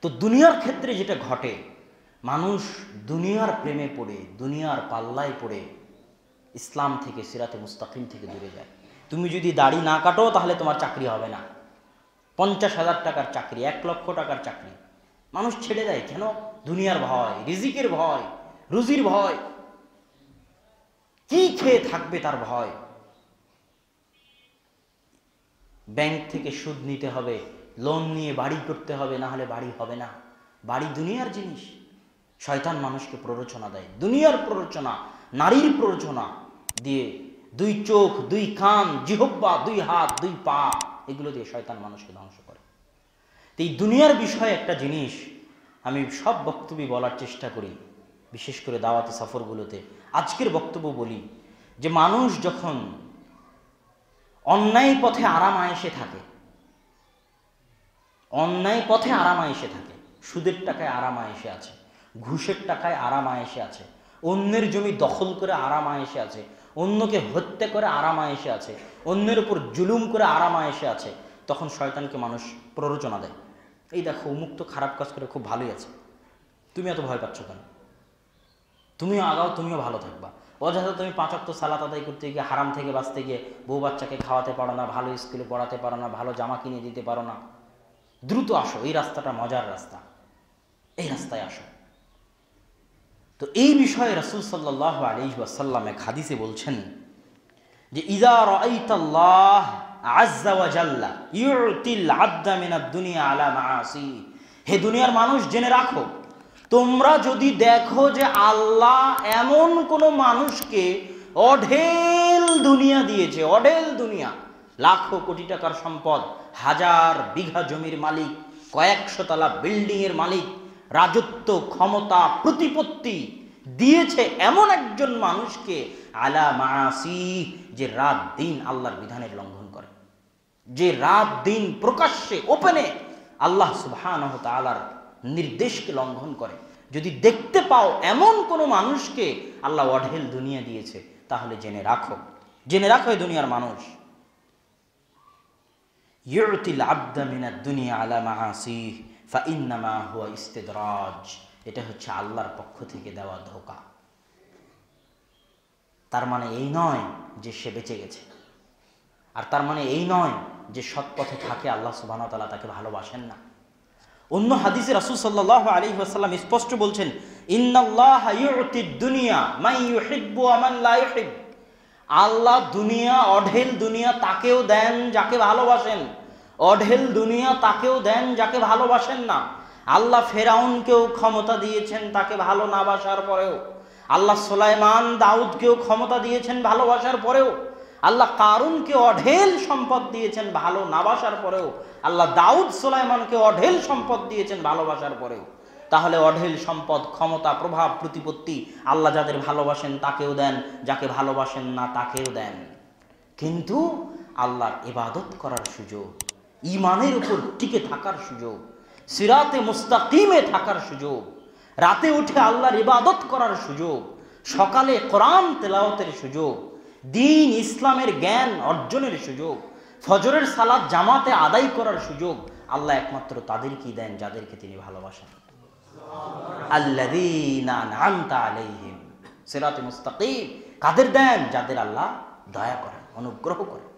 তো দুনিয়ার ক্ষেত্রে যেটা ঘটে, মানুষ দুনিয়ার প্রেমে পড়ে, দুনিয়ার পাল্লায় পড়ে ইসলাম থেকে, সিরাতে মুস্তাকিম থেকে দূরে যায়। তুমি যদি দাড়ি না কাটো তাহলে তোমার চাকরি হবে না। 50,000 টাকার চাকরি, 1 লক্ষ টাকার চাকরি মানুষ ছেড়ে দেয়। কেন? দুনিয়ার ভয়, রিজিকের ভয়, রুজির ভয়, কি খেয়ে থাকবে তার ভয়। ব্যাংক থেকে সুদ নিতে হবে, লোন নিয়ে বাড়ি করতে হবে, না হলে বাড়ি হবে না। বাড়ি দুনিয়ার জিনিস। শয়তান মানুষকে প্ররোচনা দেয়, দুনিয়ার প্ররোচনা, নারীর প্ররোচনা দিয়ে, 2 চোখ, 2 কান, জিহ্বা, 2 হাত, 2 পা, এগুলো দিয়ে শয়তান মানুষকে ধ্বংস করে। তো এই দুনিয়ার বিষয়ে একটা জিনিস আমি সব বক্তব্য বলার চেষ্টা করি, বিশেষ করে দাওয়াতি সফরগুলোতে। আজকের বক্তব্য বলি যে মানুষ যখন অন্যায় পথে আরাম আয়েশে থাকে, অন্যায় পথে আরাম আয়েশে থাকে, সুদের টাকায় আরাম আয়েশে আছে, ঘুষের টাকায় আরাম আয়েশে আছে, অন্যের জমি দখল করে আরাম আয়েশে আছে, অন্যকে হত্যা করে আরাম আয়েশে আছে, অন্যের উপর জুলুম করে আরাম আয়েশে আছে, তখন শয়তানকে মানুষ প্ররোচনা দেয়। এই দেখো অমুক তো খারাপ কাজ করে খুব ভালোই আছে, তুমি এত ভয় পাচ্ছ কেন? তুমিও আগাও, তুমিও ভালো থাকবা। অযথা তুমি 5 ওয়াক্ত সালাত আদায় করতে গিয়ে, হারাম থেকে বাঁচতে গিয়ে বউ বাচ্চাকে খাওয়াতে পারো না, ভালো স্কুলে পড়াতে পারো না, ভালো জামা কিনে দিতে পারো না। দ্রুত আসো, এই রাস্তাটা মজার রাস্তা, এই রাস্তায় আসো। তো এই বিষয়ে রাসূল সাল্লাল্লাহু আলাইহি ওয়াসাল্লাম এক হাদিসে বলছেন যে ইযা রাআইতাল্লাহ আযযা ওয়া জাল্লা ইউতিল আবদা মিনাদ দুনিয়া আলা মাআসি। হে দুনিয়ার মানুষ, জেনে রাখো, তোমরা যদি দেখো যে আল্লাহ এমন কোন মানুষকে অঢেল দুনিয়া দিয়েছে, অঢেল দুনিয়া, লাখো কোটি টাকার সম্পদ, 1000 বিঘা জমির মালিক, কয়েকশো তলা বিল্ডিং এর মালিক, রাজত্ব, ক্ষমতা, প্রতিপত্তি দিয়েছে এমন একজন মানুষকে, আলা মাআসি, যে রাত দিন আল্লাহর বিধানের লঙ্ঘন করে, যে রাত দিন প্রকাশ্যে ওপেনে আল্লাহ সুবহানাহু ওয়া তাআলার নির্দেশকে লঙ্ঘন করে, যদি দেখতে পাও এমন কোনো মানুষকে আল্লাহ অঢেল দুনিয়া দিয়েছে, তাহলে জেনে রাখো, জেনে রাখো এই দুনিয়ার মানুষ, ইউতিল আবদা মিনাদ দুনিয়া আলা মাআসি ফাইন্নামা হুয়া ইস্তিদরাজ। এটা হচ্ছে আল্লাহর পক্ষ থেকে দেওয়া ধোঁকা। তার মানে এই নয় যে সে বেঁচে গেছে, আর তার মানে এই নয় যে সৎ পথে থাকে আল্লাহ সুবহানাহু ওয়া তাআলা তাকে ভালোবাসেন না। অন্য হাদিসে রাসূল সাল্লাল্লাহু আলাইহি ওয়াসাল্লাম স্পষ্ট বলছেন, ইন্নাল্লাহা ইউতিদ দুনিয়া মান ইউহিব্বু ওয়া মান লা ইউহিব। আল্লাহ দুনিয়া, অঢেল দুনিয়া তাকেও দেন যাকে ভালোবাসেন, অঢেল দুনিয়া তাকেও দেন যাকে ভালোবাসেন না। আল্লাহ ফেরাউনকেও ক্ষমতা দিয়েছেন তাকে ভালো না বাসার পরেও, আল্লাহ সুলাইমান দাউদকেও ক্ষমতা দিয়েছেন ভালোবাসার পরেও, আল্লাহ কারুনকে অঢেল সম্পদ দিয়েছেন ভালো না বাসার পরেও, আল্লাহ দাউদ সুলাইমানকে অঢেল সম্পদ দিয়েছেন ভালোবাসার পরেও। তাহলে অঢেল সম্পদ, ক্ষমতা, প্রভাব, প্রতিপত্তি আল্লাহ যাদের ভালোবাসেন তাকেও দেন, যাকে ভালোবাসেন না তাকেও দেন। কিন্তু আল্লাহর ইবাদত করার সুযোগ, ঈমানের উপর টিকে থাকার সুযোগ, সিরাতে মুস্তাকিমে থাকার সুযোগ, রাতে উঠে আল্লাহর ইবাদত করার সুযোগ, সকালে কোরআন তেলাওয়াতের সুযোগ, দ্বীন ইসলামের জ্ঞান অর্জনের সুযোগ, ফজরের সালাত জামাতে আদায় করার সুযোগ আল্লাহ একমাত্র তাদেরকেই দেন যাদেরকে তিনি ভালোবাসেন। আল্লাযীনা আন'আমতা আলাইহিম, সিরাতে মুস্তাকিম কাদের দেন? যাদের আল্লাহ দয়া করেন, অনুগ্রহ করেন।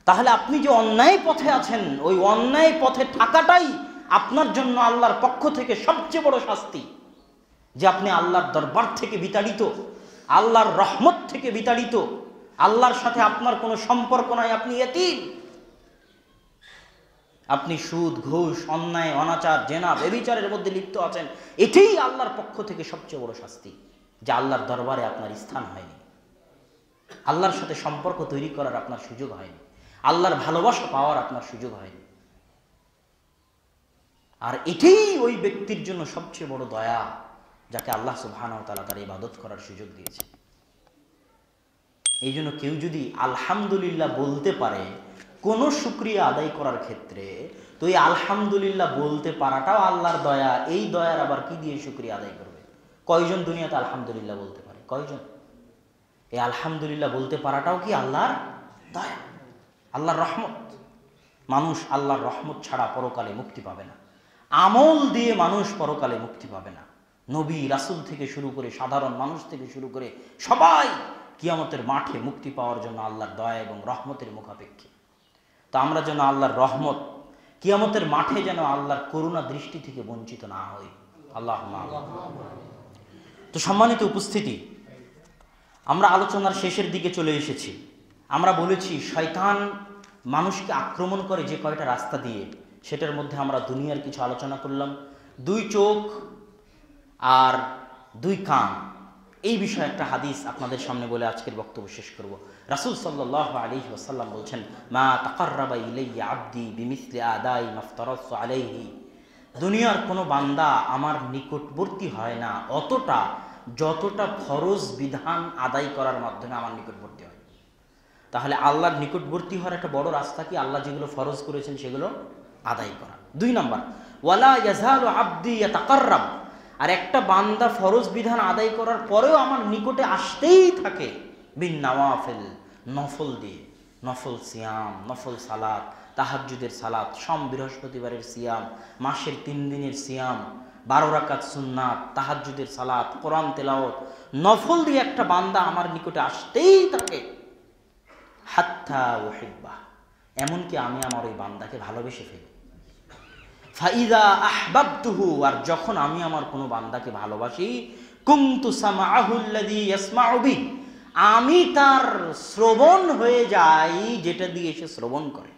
তাহলে আপনি যে অন্যায় পথে আছেন, ওই অন্যায় পথে থাকাটাই আপনার জন্য আল্লাহর পক্ষ থেকে সবচেয়ে বড় শাস্তি, যে আপনি আল্লাহর দরবার থেকে বিতাড়িত, আল্লাহর রহমত থেকে বিতাড়িত, আল্লাহর সাথে আপনার কোনো সম্পর্ক নাই, আপনি ইতিম, আপনি সুদ, ঘুষ, অন্যায়, অনাচার, জেনা, ব্যভিচারের মধ্যে লিপ্ত আছেন। এটাই আল্লাহর পক্ষ থেকে সবচেয়ে বড় শাস্তি, যে আল্লাহর দরবারে আপনার স্থান হয়নি, আল্লাহর সাথে সম্পর্ক তৈরি করার আপনার সুযোগ হয়নি, আল্লাহর ভালোবাসা পাওয়ার আপনার সুযোগ হয়নি। আর এটাই ওই ব্যক্তির জন্য সবচেয়ে বড় দয়া, যাকে আল্লাহ সুবহানাহু ওয়া তাআলা তার ইবাদত করার সুযোগ দিয়েছে। এই জন্য কেউ যদি আলহামদুলিল্লাহ বলতে পারে কোনো শুকরিয়া আদায় করার ক্ষেত্রে, তো এই আলহামদুলিল্লাহ বলতে পারাটাও আল্লাহর দয়া। এই দয়ার আবার কি দিয়ে শুকরিয়া আদায় করবে? কয়জন দুনিয়াতে আলহামদুলিল্লাহ বলতে পারে? কয়জন? এই আলহামদুলিল্লাহ বলতে পারাটাও কি আল্লাহর দয়া, আল্লাহর রহমত। মানুষ আল্লাহর রহমত ছাড়া পরকালে মুক্তি পাবে না। আমল দিয়ে মানুষ পরকালে মুক্তি পাবে না। নবী রাসূল থেকে শুরু করে সাধারণ মানুষ থেকে শুরু করে সবাই কিয়ামতের মাঠে মুক্তি পাওয়ার জন্য আল্লাহর দয়া এবং রহমতের মুখাপেক্ষী। তো আমরা যেন আল্লাহর রহমত, কিয়ামতের মাঠে যেন আল্লাহর করুণা দৃষ্টি থেকে বঞ্চিত না হই। আল্লাহুম্মা আমিন। তো সম্মানিত উপস্থিতি, আমরা আলোচনার শেষের দিকে চলে এসেছি। আমরা বলেছি শয়তান মানুষকে আক্রমণ করে যে কয়টা রাস্তা দিয়ে, সেটার মধ্যে আমরা দুনিয়ার কিছু আলোচনা করলাম। 2 চোখ আর 2 কান, এই বিষয়ে একটা হাদিস আপনাদের সামনে বলে আজকের বক্তব্য শেষ করব। রাসূল সাল্লাল্লাহু আলাইহি ওয়াসাল্লাম বলছেন, মা তাকাররাবা ইলাইয়া আবদি বিমিসলি আদাই মাফতারাতু আলাইহি। দুনিয়ার কোনো বান্দা আমার নিকটবর্তী হয় না অতটা যতটা ফরজ বিধান আদায় করার মাধ্যমে আমার নিকটবর্তী হয়। তাহলে আল্লাহর নিকটবর্তী হওয়ার একটা বড় রাস্তা কি? আল্লাহ যেগুলো ফরজ করেছেন সেগুলো আদায় করা। 2 নম্বর, ওয়ালা ইয়াজালু আবদি ইয়াতাকাররাব। আর একটা বান্দা ফরজ বিধান আদায় করার পরেও আমার নিকটে আসতেই থাকে বিন নওয়াফিল, নফল দিয়ে, নফল সিয়াম, নফল সালাত, তাহাজ্জুদের সালাত, সোম বৃহস্পতিবারের সিয়াম, মাসের 3 দিনের সিয়াম, 12 রাকাত সুন্নাত, তাহাজ্জুদের সালাত, কোরআন তেলাওয়াত, নফল দিয়ে একটা বান্দা আমার নিকটে আসতেই থাকে হাত্তা উহিব্বা, এমনকি আমি আমার ওই বান্দাকে ভালোবেসে ফেলি। ফাইদা আহবাবতুহু, আর যখন আমি আমার কোনো বান্দাকে ভালোবাসি, কুনতু সামাআহু আল্লাযী ইয়াসমাউ বিহি, আমি তার শ্রবণ হয়ে যাই যেটা দিয়ে সে শ্রবণ করে।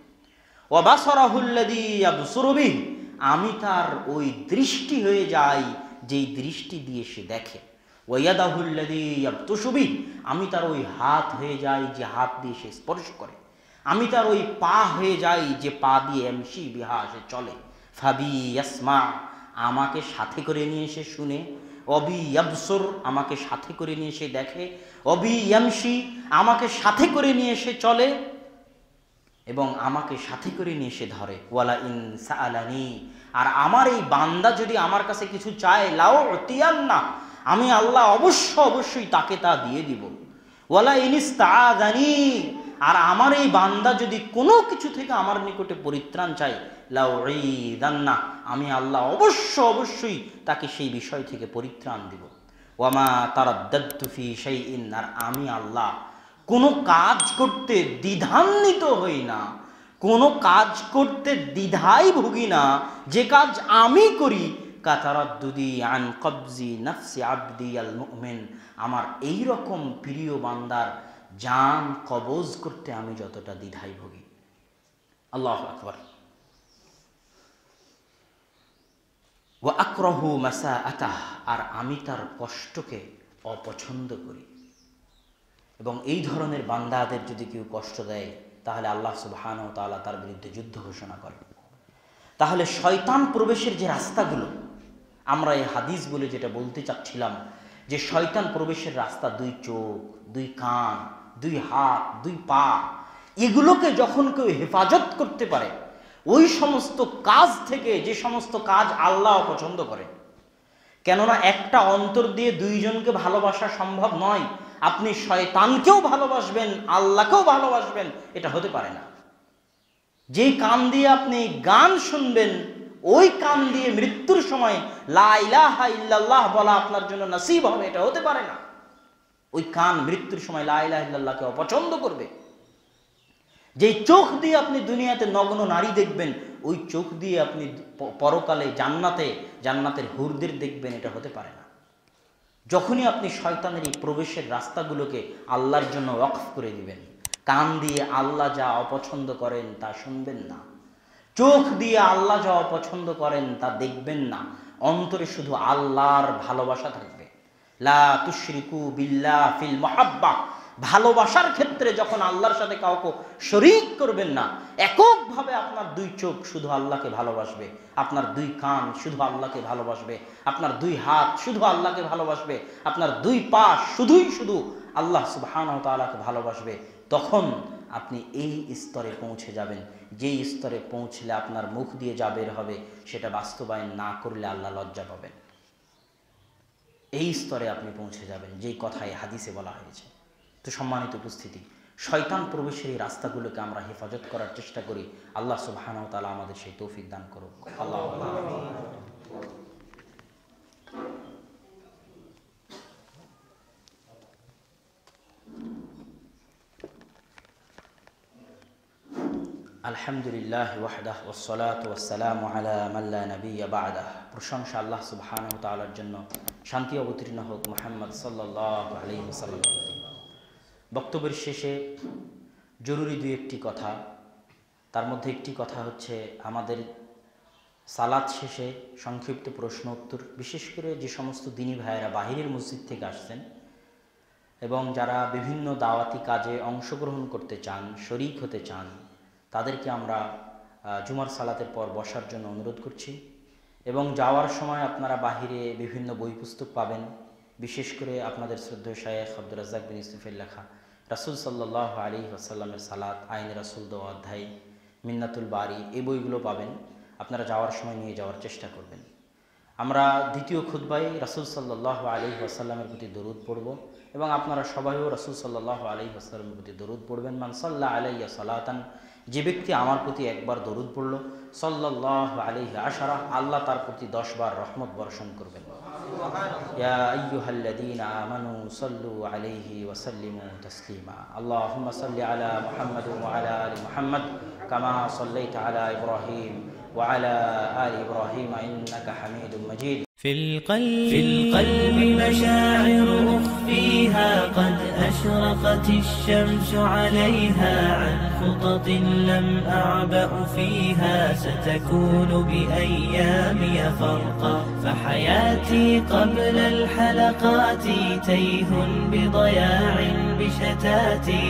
ওয়া বাসারাহু আল্লাযী ইয়াবসুরু বিহি, আমি তার ওই দৃষ্টি হয়ে যাই যেই দৃষ্টি দিয়ে সে দেখে। ওয়া ইয়াদাহু আল্লাযী ইয়াবতুশু বিহি, আমি তার ওই হাত হয়ে যাই যে হাত দিয়ে সে স্পর্শ করে। আমি তার ওই পা হয়ে যাই যে পা দিয়ে এমশি বিহা সে চলে। ফাবি ইয়াসমা, আমাকে সাথে করে নিয়ে সে শুনে। অবি ইয়াবসুর, আমাকে সাথে করে নিয়ে সে দেখে। অবি ইয়ামশি, আমাকে সাথে করে নিয়ে সে চলে এবং আমাকে সাথে করে নিয়ে সে ধরে। ওয়ালা ইন সাআলানি, আর আমার এই বান্দা যদি আমার কাছে কিছু চায়, লাউ উতিয়ান্না, আমি আল্লাহ অবশ্যই তাকে তা দিয়ে দিব। ওয়ালা ইনিস্তাআযানি, আর আমার এই বান্দা যদি কোনো কিছু থেকে আমার নিকটে পরিত্রাণ চাই, লাউঈদান্না, আমি আল্লাহ অবশ্যই তাকে সেই বিষয় থেকে পরিত্রাণ দিব। ওয়ামা তারাদ্দাদতু ফি শাইইন, আর আমি আল্লাহ কোনো কাজ করতে দ্বিধান্বিত হই না, কোনো কাজ করতে দ্বিধায় ভুগি না যে কাজ আমি করি। কাতারাদ্দুদি আন কবজি নাফসি আবদি আল মুমিন, আমার এই রকম প্রিয় বান্দার জান কবজ করতে আমি যতটা দ্বিধায় ভুগি। আল্লাহু আকবার। ওয়া আকরাহু মাসাআতাহ, আর আমি তার কষ্টকে অপছন্দ করি। এবং এই ধরনের বান্দাদের যদি কেউ কষ্ট দেয়, তাহলে আল্লাহ সুবহানাহু ওয়া তাআলা তার বিরুদ্ধে যুদ্ধ ঘোষণা করেন। তাহলে শয়তান প্রবেশের যে রাস্তাগুলো, আমরা এই হাদিস বলে যেটা বলতে চাচ্ছিলাম, যে শয়তান প্রবেশের রাস্তা 2 চোখ, 2 কান, 2 হাত, 2 পা, এগুলোকে যখন কেউ হেফাজত করতে পারে, ওই সমস্ত কাজ থেকে, যে সমস্ত কাজ আল্লাহ পছন্দ করেন। কেননা একটা অন্তর দিয়ে 2 জনকে ভালোবাসা সম্ভব নয়। আপনি শয়তানকেও ভালোবাসবেন, আল্লাহকেও ভালোবাসবেন, এটা হতে পারে না। যেই কান দিয়ে আপনি গান শুনবেন, ওই কান দিয়ে মৃত্যুর সময় লা ইলাহা ইল্লাল্লাহ বলা আপনার জন্য নসিব হবে, এটা হতে পারে না। ওই কান মৃত্যুর সময় লা ইলাহা ইল্লাল্লাহকে অপছন্দ করবে। যেই চোখ দিয়ে আপনি দুনিয়াতে নগ্ন নারী দেখবেন, ওই চোখ দিয়ে আপনি পরকালে জান্নাতের হুরদের দেখবেন, এটা হতে পারে না। যখনই আপনি শয়তানের এই প্রবেশের রাস্তাগুলোকে আল্লাহর জন্য ওয়াকফ করে দিবেন, কান দিয়ে আল্লাহ যা অপছন্দ করেন তা শুনবেন না, চোখ দিয়ে আল্লাহ যা অপছন্দ করেন তা দেখবেন না, অন্তরে শুধু আল্লাহর ভালোবাসা থাকবে। লা তুশরিকু বিল্লাহ ফিল মুহাব্বা, ভালোবাসার ক্ষেত্রে যখন আল্লাহর সাথে কাউকে শরীক করবেন না, এককভাবে আপনার 2 চোখ শুধু আল্লাহকে ভালোবাসবে, আপনার 2 কান শুধু আল্লাহকে ভালোবাসবে, আপনার 2 হাত শুধু আল্লাহকে ভালোবাসবে, আপনার 2 পা শুধু আল্লাহ সুবহানাহু ওয়া তাআলাকে ভালোবাসবে। তখন আপনি এই স্তরে পৌঁছে যাবেন, যেই স্তরে পৌঁছলে আপনার মুখ দিয়ে যা বের হবে সেটা বাস্তবায়ন না করলে আল্লাহ লজ্জা পাবেন। এই স্তরে আপনি পৌঁছে যাবেন, যেই কথাই হাদিসে বলা হয়েছে। তো সম্মানিত উপস্থিতি, শয়তান প্রবেশের এই রাস্তাগুলোকে আমরা হেফাজত করার চেষ্টা করি। আল্লাহ সুবহানাহু ওয়া তাআলা আমাদের সেই তৌফিক দান করুক। আল্লাহুম্মা আমিন। আলহামদুলিল্লাহ ওয়াহদাহ ওয়াসসালাতু ওয়াসসালামু আলা মান লা নাবিয়্যা বা'দাহ। প্রশংসা আল্লাহ সুবহানাহু ওয়া তাআলার জন্য, শান্তি অবতীর্ণ হোক মুহাম্মদ সাল্লাল্লাহু আলাইহি ওয়াসাল্লাম। বক্তব্যের শেষে জরুরি দুই একটি কথা, তার মধ্যে একটি কথা হচ্ছে আমাদের সালাত শেষে সংক্ষিপ্ত প্রশ্ন উত্তর, বিশেষ করে যে সমস্ত দিনী ভাইয়েরা বাহিরের মসজিদ থেকে আসছেন এবং যারা বিভিন্ন দাওয়াতি কাজে অংশগ্রহণ করতে চান, শরীক হতে চান, তাদেরকে আমরা জুমার সালাতের পর বসার জন্য অনুরোধ করছি। এবং যাওয়ার সময় আপনারা বাহিরে বিভিন্ন বই পুস্তক পাবেন, বিশেষ করে আপনাদের শ্রদ্ধেয় শায়েখ আব্দুর রাজ্জাক বিন ইউসুফের লেখা রাসূল সাল্লাল্লাহু আলাইহি ওয়াসাল্লামের সালাত, আইন রাসূল 2 অধ্যায়, মিন্নাতুল বারি, এই বইগুলো পাবেন। আপনারা যাওয়ার সময় নিয়ে যাওয়ার চেষ্টা করবেন। আমরা দ্বিতীয় খুতবায় রাসূল সাল্লাল্লাহু আলাইহি ওয়াসাল্লামের প্রতি দরুদ পড়ব এবং আপনারা সবাইও রাসূল সাল্লাল্লাহু আলাইহি ওয়াসাল্লামের প্রতি দরুদ পড়বেন। মান সাল্লা আলাইয়া সালাতান, যে ব্যক্তি আমার প্রতি একবার দরুদ পড়ল, সাল্লাল্লাহু আলাইহি আশারা, আল্লাহ তার প্রতি 10 বার রহমত বর্ষণ করবেন। ইয়া আইয়ুহাল্লাযীনা আমানু সাল্লু আলাইহি ওয়া সাল্লিমু তাসলিমা। আল্লাহুম্মা সাল্লি আলা মুহাম্মাদ ওয়া আলা আলি মুহাম্মাদ কামা সাল্লাইতা আলা ইব্রাহিম ওয়া আলা আলি ইব্রাহিম ইন্নাকা হামিদুম মাজিদ। في القلب مشاعر أخفيها قد أشرقت الشمس عليها عن خطط لم أعبأ فيها ستكون بأيامي فرقا فحياتي قبل الحلقات تيه بضياع بشتاتي